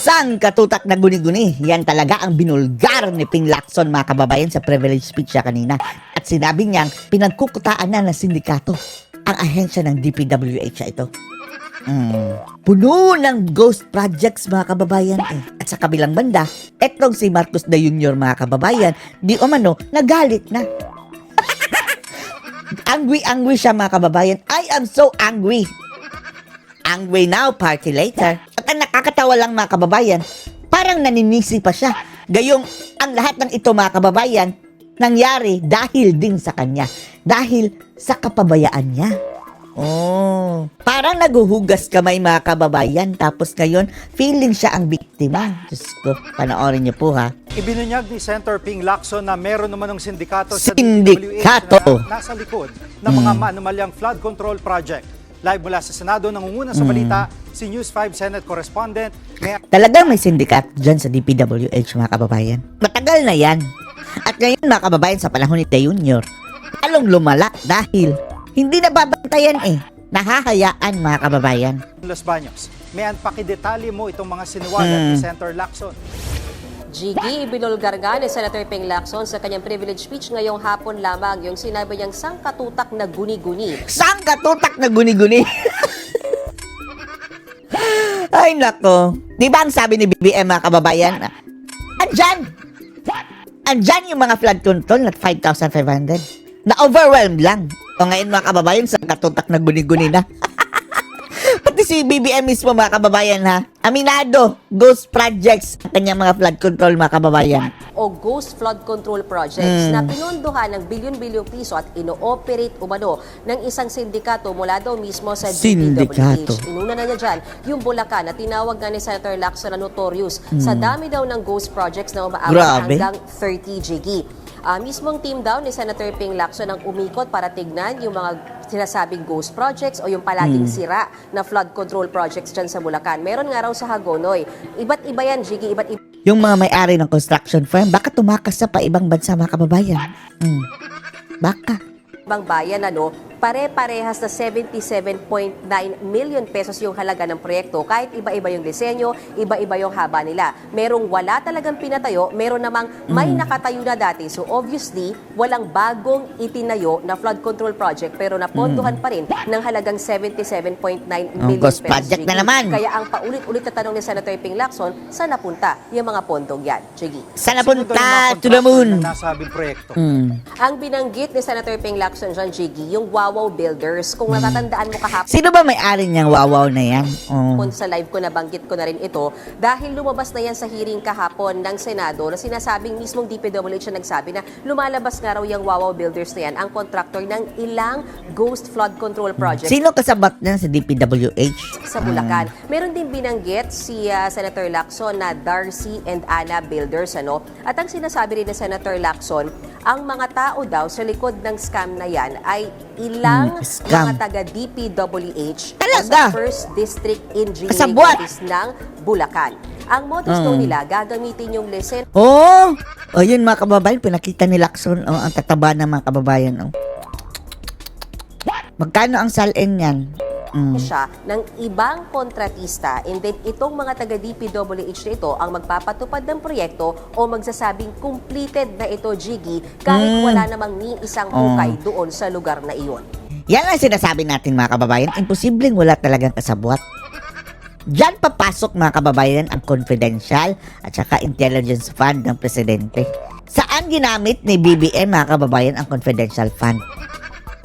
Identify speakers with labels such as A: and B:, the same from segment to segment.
A: Sangkatutak na guni-guni, yan talaga ang binulgar ni Ping Lacson mga kababayan sa privilege speech siya kanina. At sinabi niyang pinagkukutaan na ng sindikato ang ahensya ng DPWH ito. Puno ng ghost projects mga kababayan eh. At sa kabilang banda, etong si Marcos de Jr. mga kababayan, di umano, nagalit na. Angry siya mga kababayan. I am so angry. Angry now, party later. At ang nakakatawa lang mga kababayan, parang naninisi pa siya. Gayong ang lahat ng ito mga kababayan, nangyari dahil din sa kanya. Dahil sa kapabayaan niya. Oh, parang naguhugas kamay mga kababayan. Tapos ngayon, feeling siya ang biktima. Diyos ko, panoorin niyo po ha.
B: Ibinunyag ni Senator Ping Lacson na meron naman ng sindikato sa
A: Sindikato.
B: DPWH na nasa likod ng mga maanumalyang flood control project. Live mula sa Senado, nangunguna sa balita, si News 5 Senate Correspondent.
A: Talagang may sindikat dyan sa DPWH mga kababayan. Matagal na yan. At ngayon mga kababayan sa panahon ni De Jr., lalong lumala dahil hindi nababantayan eh. Nahahayaan mga kababayan.
B: Los Baños, may pakidetali mo itong mga siniwalat ni Senator Lacson.
C: Jiggy, ibinulgar nga ni Senator Ping Lacson sa kanyang privilege speech ngayong hapon lamang yung sinabi niyang sangkatutak na guni-guni.
A: Sangkatutak na guni-guni. Ay nako. Di ba ang sabi ni BBM mga kababayan? Andyan yung mga flood control na 5,500. Na-overwhelmed lang. O ngayon mga kababayan, sangkatutak na guni-guni na. Pati si BBM mismo mga kababayan ha. Aminado, ghost projects ang kanyang mga flood control mga kababayan.
C: O ghost flood control projects na pinondohan ng bilyon-bilyong piso at ino-operate umano ng isang sindikato mula daw mismo sa
A: Sindikato.
C: DPWH. Inuna na niya dyan yung Bulacan na tinawag nga ni Senator Lacson na notorious sa dami daw ng ghost projects na umaabot hanggang 30 GG. Mismong team daw ni Senator Ping Lacson ang umikot para tignan yung mga sinasabing ghost projects o yung palaging sira na flood control projects dyan sa Bulacan. Meron nga raw sa Hagonoy. Iba't iba yan, Jiggy. Iba't iba.
A: Yung mga may-ari ng construction firm, baka tumakas sa pa ibang bansa mga kababayan. Baka.
C: Ibang bayan, pare-parehas na 77.9 million pesos yung halaga ng proyekto. Kahit iba-iba yung disenyo, iba-iba yung haba nila. Merong wala talagang pinatayo, meron namang may nakatayo na dati. So obviously, walang bagong itinayo na flood control project pero napondohan pa rin ng halagang 77.9 million
A: ghost
C: pesos.
A: project na
C: Jiggy.
A: naman.
C: Kaya ang paulit-ulit na tanong ni Senator Ping Lacson, saan napunta yung mga pondong yan? Jiggy.
A: Sana
B: Sino daw yung
A: punta
B: mga
A: to the moon.
B: contractor na nasabing proyekto?
C: Ang binanggit ni Senator Ping Lacson dyan, Jiggy, yung Wawaw Builders. Kung natatandaan mo kahapon,
A: Sino ba may-ari niyang wawaw na yan?
C: sa live ko nabanggit ko na rin ito dahil lumabas na yan sa hearing kahapon ng Senado na sinasabing mismong DPWH na nagsabi na lumalabas nga raw yung Wawaw Builders na yan ang contractor ng ilang ghost flood control project
A: Sino kasabat niya sa DPWH?
C: sa Bulacan. Meron din binanggit si Senator Lacson na Darcy and Anna Builders. At ang sinasabi rin ni Senator Lacson, ang mga tao daw sa likod ng scam na yan ay ilang
A: scam.
C: mga taga DPWH o
A: Talaga?
C: sa First District Engineering
A: Kasabwat.
C: Office ng Bulacan. Ang modus daw nila, gagamitin yung lesson
A: Oh! O yun mga kababayan, pinakita ni Lacson ang tataba ng mga kababayan. Magkano ang salin yan?
C: siya ng ibang kontratista and then itong mga taga DPWH na ito ang magpapatupad ng proyekto o magsasabing completed na ito, Jiggy, kahit wala namang ni isang hukay doon sa lugar na iyon.
A: Yan ang sinasabi natin mga kababayan, imposibleng wala talagang kasabwat. Diyan papasok mga kababayan ang confidential at saka intelligence fund ng presidente. Saan ginamit ni BBM mga kababayan ang confidential fund?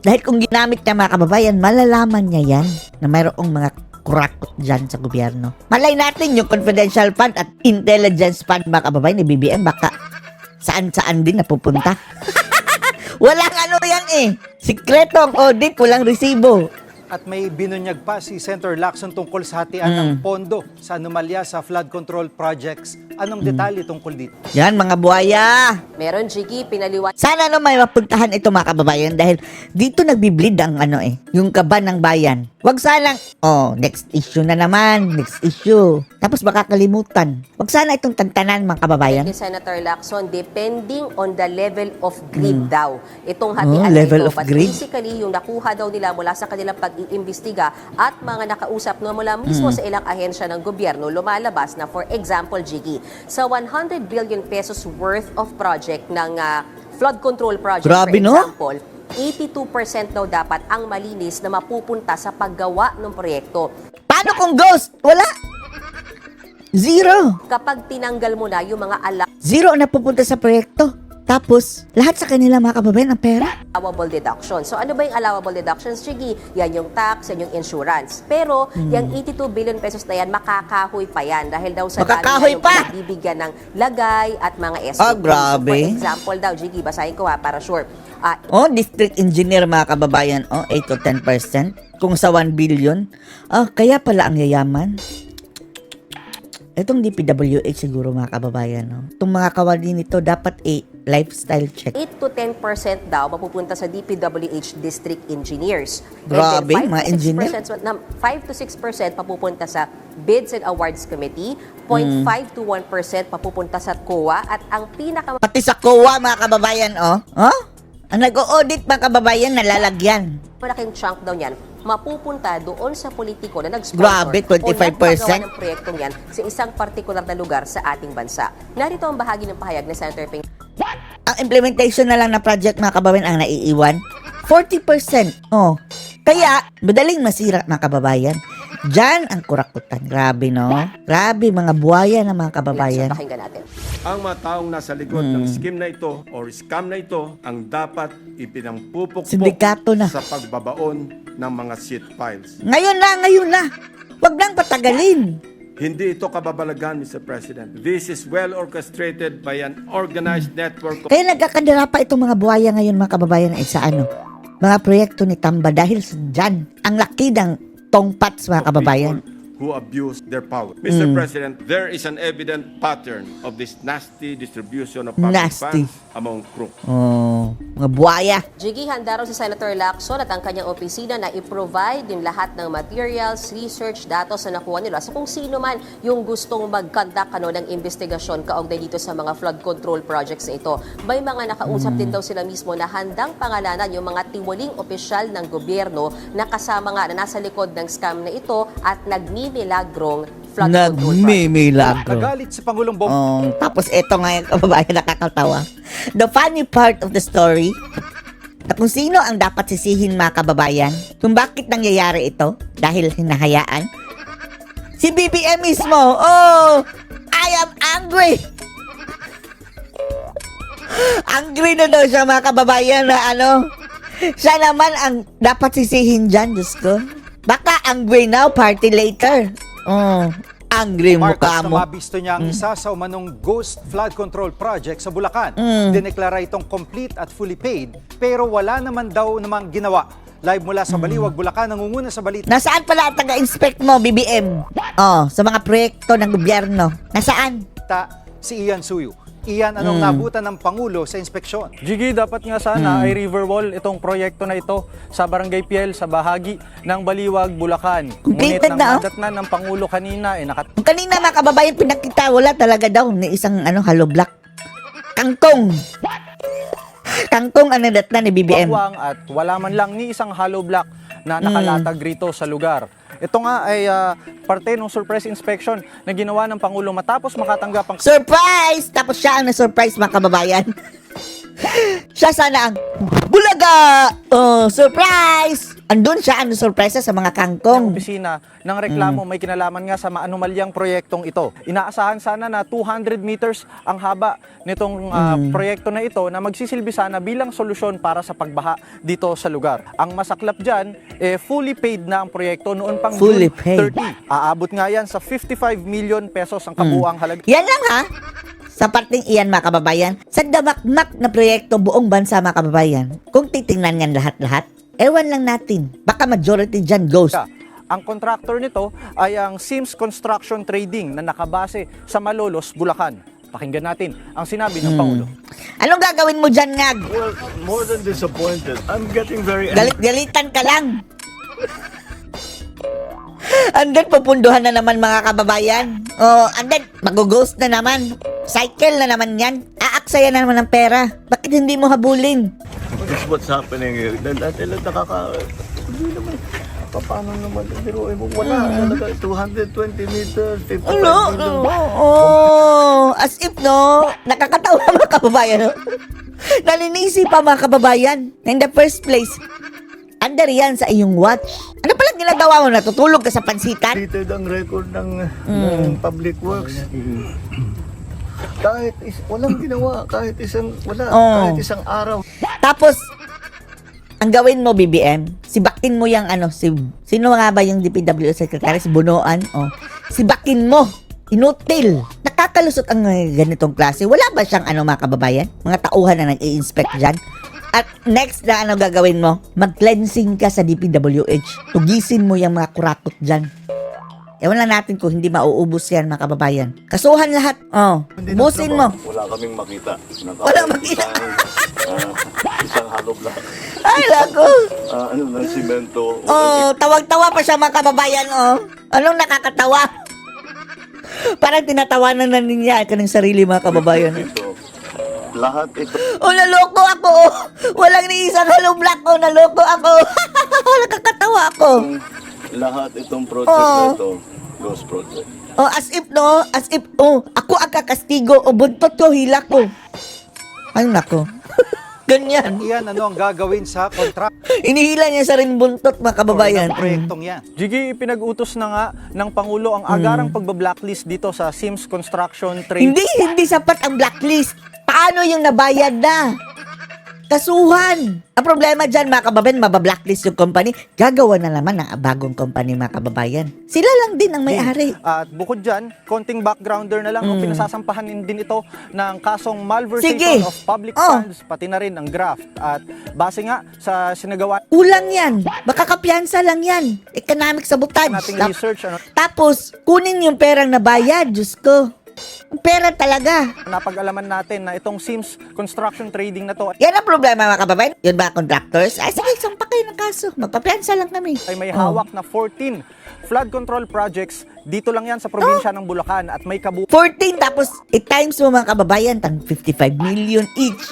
A: Dahil kung ginamit niya mga kababayan, malalaman niya yan na mayroong mga kurakot dyan sa gobyerno. Malay natin yung confidential fund at intelligence fund mga kababayan ni BBM baka saan-saan din napupunta. Walang ano yan eh. Sikretong audit, walang resibo.
B: At may binunyag pa si Senator Lacson tungkol sa hatian ng pondo sa anomalya sa flood control projects Anong detalye tungkol dito?
A: Yan, mga buhaya.
C: Meron, Jiggy, pinaliwanag
A: Sana may mapuntahan ito mga kababayan dahil dito nagbibleed ang yung kaban ng bayan. Wag sanang, next issue na naman, next issue. Tapos baka kalimutan. Wag sana itong tantanan mga kababayan.
C: ni Senator Lacson, depending on the level of greed daw. Itong hatian
A: level
C: nito.
A: of
C: But
A: greed?
C: basically, yung nakuha daw nila mula sa kanilang pag-iimbestiga at mga nakausap no, mula mismo sa ilang ahensya ng gobyerno, lumalabas na, for example, Jiggy, sa 100 billion pesos worth of project ng flood control project,
A: Grabe,
C: for
A: no?
C: example, 82% daw dapat ang malinis na mapupunta sa paggawa ng proyekto.
A: Paano kung ghost? Wala. Zero.
C: Kapag tinanggal mo na yung mga
A: Zero ang napupunta sa proyekto. Tapos, lahat sa kanila mga kababayan ang pera.
C: allowable deduction. So ano ba yung allowable deductions, Chigi? Yan yung tax, yan yung insurance. Pero yung 82 billion pesos na yan, makakahoy pa yan. Dahil daw sa
A: Makakahoy
C: dami na
A: pa?
C: yung bibigyan ng lagay at mga SOP.
A: Ah, grabe.
C: So, for example daw, Chigi, basahin ko para sure.
A: District engineer mga kababayan, 8 to 10%. Kung sa 1 billion, kaya pala ang yayaman. Itong DPWH siguro mga kababayan, Itong mga kawali nito, dapat lifestyle check.
C: 8 to 10% daw mapupunta sa DPWH district engineers.
A: Grabe,
C: And then 5
A: mga
C: to 6%,
A: engineer.
C: 5 to 6% papupunta sa Bids and Awards Committee, 0.5 to 1% papupunta sa COA, at ang pinaka
A: Pati sa COA mga kababayan, Ang nag-o-audit mga kababayan, nalalagyan.
C: malaking chunk daw niyan mapupunta doon sa politiko na nag-sponsor
A: Grabe, 25%?
C: o nagpagawa ng proyektong yan sa isang partikular na lugar sa ating bansa. Narito ang bahagi ng pahayag ni Senator Ping.
A: Ang implementation na lang na project mga kababayan ang naiiwan, 40%. Kaya, madaling masira mga kababayan. Diyan ang kurakutan. Grabe, no? Grabe, mga buhaya na mga kababayan.
C: So, pakinggan natin.
D: Ang mga taong nasa likod ng scheme na ito or scam na ito ang dapat ipinampupukpok
A: Sindikato na.
D: sa pagbabaon ng mga seat files.
A: Ngayon na. Huwag nang patagalin.
D: Hindi ito kababalagan, Mr. President. This is well orchestrated by an organized network of
A: Kaya nagkakadara pa itong mga buhaya ngayon mga kababayan sa mga proyekto ni Tamba dahil sa dyan. Ang laki ng tongpats mga kababayan.
D: people who abuse their power. Mr. President, there is an evident pattern of this nasty distribution of public
A: Nasty.
D: funds among crooks.
A: Mga buhaya.
C: Jiggy, handa raw si Senator Lacson at ang kanyang opisina na i-provide yung lahat ng materials, research, datos na nakuha nila. So kung sino man yung gustong mag-conduct ng investigasyon kaugnay dito sa mga flood control projects na ito. May mga nakausap din daw sila mismo na handang pangalanan yung mga tiwaling opisyal ng gobyerno na kasama nga na nasa likod ng scam na ito at nagmimilagrong flood control project.
A: Nagmimilagro.
B: Nagalit si Pangulong Bongbong
A: Tapos eto nga yung kababayan nakakatawa. The funny part of the story, na kung sino ang dapat sisihin mga kababayan, kung bakit nangyayari ito, dahil hinahayaan, si BBM mismo. I am angry. Angry na daw siya mga kababayan na siya naman ang dapat sisihin dyan, Diyos ko. Baka angry now, party later. Angry
B: Marcos
A: mukha
B: na
A: mo.
B: mabisto niya ang isa sa umanong ghost flood control project sa Bulacan. Dineklara itong complete at fully paid pero wala naman daw namang ginawa. Live mula sa Baliwag, Bulacan, nangunguna sa balita.
A: Nasaan pala ang taga-inspect mo, BBM? Sa mga proyekto ng gobyerno. Nasaan?
B: Si Ian Suyu. Ian, anong nabutan ng Pangulo sa inspeksyon?
E: Jiggy, dapat nga sana ay river wall itong proyekto na ito sa Barangay Piel sa bahagi ng Baliwag, Bulacan. Ngunit
A: Completed na,
E: nang nadatnan ng Pangulo kanina,
A: Kung kanina mga kababayan pinakita, wala talaga daw ni isang hollow block. Kangkong. Kangkong ang nadatnan ni BBM.
E: nakatwang at wala man lang ni isang hollow block na nakalatag rito sa lugar. Ito nga ay parte ng surprise inspection na ginawa ng Pangulo matapos makatanggap ang
A: Surprise! Tapos siya ang na-surprise mga kababayan. Siya sana ang bulaga! Surprise! Andun siya ang surprise sa mga kangkong.
E: opisina ng reklamo may kinalaman nga sa maanumalyang proyektong ito. Inaasahan sana na 200 meters ang haba nitong proyekto na ito na magsisilbi sana bilang solusyon para sa pagbaha dito sa lugar. Ang masaklap dyan, fully paid na ang proyekto noon pang
A: Fully
E: June
A: paid.
E: 30. Aabot nga yan sa 55 million pesos ang kabuuang halaga.
A: Yan lang ha. Sa parting iyan mga kababayan, sa damakmak na proyekto buong bansa mga kababayan, kung titingnan yan lahat-lahat, ewan lang natin, baka majority dyan ghost.
E: Ang contractor nito ay ang Sims Construction Trading na nakabase sa Malolos, Bulacan. Pakinggan natin ang sinabi ng Pangulo.
A: Anong gagawin mo dyan, Ngag?
F: Well, more than disappointed. I'm getting very
A: Galit-galitan ka lang. And then, pupunduhan na naman mga kababayan. Oh, and then, mag-ghost na naman. Cycle na naman yan. Aaksaya na naman ng pera. Bakit hindi mo habulin?
F: This is what's happening here. Dahil hindi naman. Paano naman? Pero wala. Talaga 220 meters, 55
A: Ano?
F: meters.
A: Oh, as if, no? Nakakatawa mga kababayan, no? Naninisi pa mga kababayan. In the first place, under yan sa iyong watch. Ano palang ginagawa mo? Natutulog ka sa pansitan?
F: Completed ang record ng Public Works. Walang ginawa. Kahit isang araw.
A: Tapos, ang gawin mo, BBM, sibakin mo yung sino nga ba yung DPW Secretary? Si Bunoan? Oh. Sibakin mo. Inutil. Nakakalusot ang ganitong klase. Wala ba siyang mga kababayan? Mga tauhan na nag-i-inspect dyan? At next na gagawin mo? Mag-cleansing ka sa DPWH. Tugisin mo yung mga kurakot dyan. Ewan lang natin kung hindi mauubos yan, mga kababayan. Kasuhan lahat. Oh. Ubusin mo.
F: Wala kaming makita.
A: Walang makita.
F: Isang hollow block.
A: Ay, lako.
F: Ng simento.
A: Oh, tawag-tawa pa siya, mga kababayan, oh. Anong nakakatawa? Parang tinatawanan na niya kanang sarili, mga kababayan.
F: Ito. Lahat ito.
A: Oh, naloko ako. Walang ni isang hollow block, oh. Naloko ako. Nakakatawa ako.
F: Lahat itong project na ito, ghost project.
A: Oh, as if, no? As if, ako ang kakastigo. O, buntot ko, hila ko. Ay, nako. Ganyan.
B: Iyan, ano ang gagawin sa kontrak
A: Inihila niya sa rin buntot, mga kababayan.
B: ng proyektong yan?
E: Jiggy, pinag-utos na nga ng Pangulo ang agarang pagbablacklist dito sa Sims Construction Trading.
A: Hindi sapat ang blacklist. Paano yung nabayad na? Kasuhan. Ang problema dyan, mga kababayan, mabablacklist yung company. Gagawa na naman ng bagong company, mga kababayan. Sila lang din ang may-ari.
E: At bukod dyan, konting backgrounder na lang, pinasasampahan din ito ng kasong malversation
A: Sige.
E: of public funds, pati na rin ang graft. At base nga sa sinagawa
A: Kulang yan. Baka kapiyansa lang yan. Economic sabotage.
E: nating research,
A: Tapos, kunin yung perang nabayad. Diyos ko. Ang pera talaga.
E: napag-alaman natin na itong Sims Construction Trading na to
A: Yan ang problema, mga kababayan. Yun ba, contractors? Ay, sige, sampa kayo ng kaso. Magpapiyansa lang kami.
E: ay may hawak na 14 flood control projects. Dito lang yan sa probinsya ng Bulacan at may
A: 14, tapos i-times mo, mga kababayan, tang 55 million each.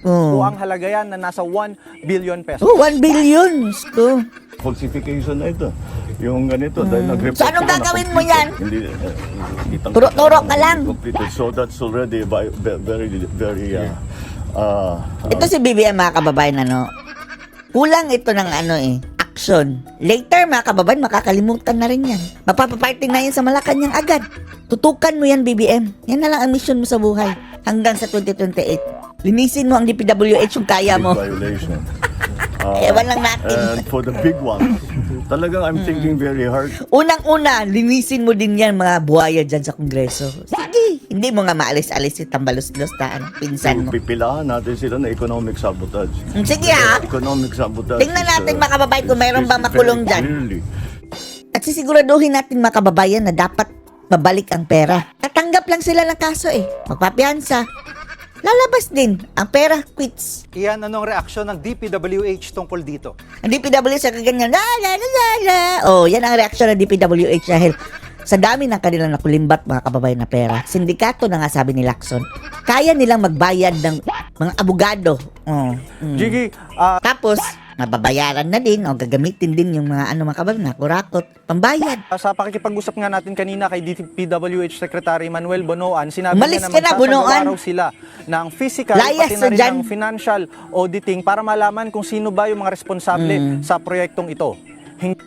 E: kabuuang halaga yan na nasa 1 billion pesos.
A: 1 billion. Diyos ko.
F: Falsification na ito. Yung ganito, dahil nag-report
A: So, anong
F: sila na
A: gagawin mo yan?
F: Hindi
A: Turo-turo ka lang.
F: completed. So that's already very
A: Ito si BBM, mga kababayan, kulang ito ng action. Later, mga kababayan, makakalimutan na rin yan. Mapapaparting na yan sa Malacanang agad. Tutukan mo yan, BBM. Yan na lang ang mission mo sa buhay. Hanggang sa 2028. Linisin mo ang DPWH kung kaya mo.
F: violation.
A: Ewan lang natin.
F: And for the big one, talagang I'm thinking very hard.
A: Unang-una, linisin mo din yan, mga buhaya dyan sa Kongreso. Sige, hindi mo nga maalis-alis si tambalos-los na pinsan mo.
F: Pipilahan natin sila na economic sabotage.
A: Sige ha,
F: Economic sabotage.
A: tingnan natin, mga kababayan, kung mayroon bang
F: is
A: makulong
F: very
A: dyan.
F: clearly.
A: At sisiguraduhin natin, mga kababayan, na dapat mabalik ang pera. Tatanggap lang sila ng kaso magpapiyansa. Lalabas din ang pera, quits.
B: Iyan, anong reaksyon ng DPWH tungkol dito?
A: Ang DPWH sa ganyan, la la la la la. Oh, yan ang reaksyon ng DPWH dahil sa dami ng kanilang nakulimbat, mga kababayan, na pera. Sindikato na nga, sabi ni Lacson, kaya nilang magbayad ng mga abogado.
E: Jiggy,
A: Tapos, mababayaran na din o gagamitin din yung mga mga kababayan, na kurakot, pambayad.
E: sa pakikipag-usap nga natin kanina kay DPWH Secretary Manuel Bonoan, sinabi
A: Umalis
E: niya
A: ka
E: na
A: na, Bonoan.
E: magsasagawa raw sila ng physical
A: Layas
E: pati na
A: na
E: rin
A: dyan.
E: ng financial auditing para malaman kung sino ba yung mga responsable sa proyektong ito.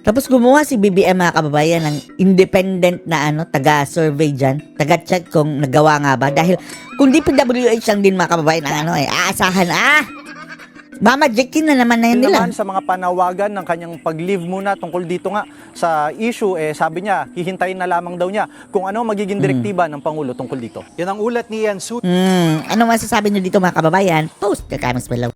A: Tapos gumawa si BBM, mga kababayan, ng independent na taga-survey dyan, taga-check kung nagawa nga ba. Dahil kung DPWH lang din, mga kababayan, ang aasahan, mamajikin na naman na yan nila.
E: Naman sa mga panawagan ng kanyang pag-leave muna tungkol dito nga sa issue, sabi niya, hihintayin na lamang daw niya kung ano magiging direktiba ng Pangulo tungkol dito.
B: Yan ang ulat ni Ian Su.
A: Ano masasabi niyo dito, mga kababayan? Post ka, comments below.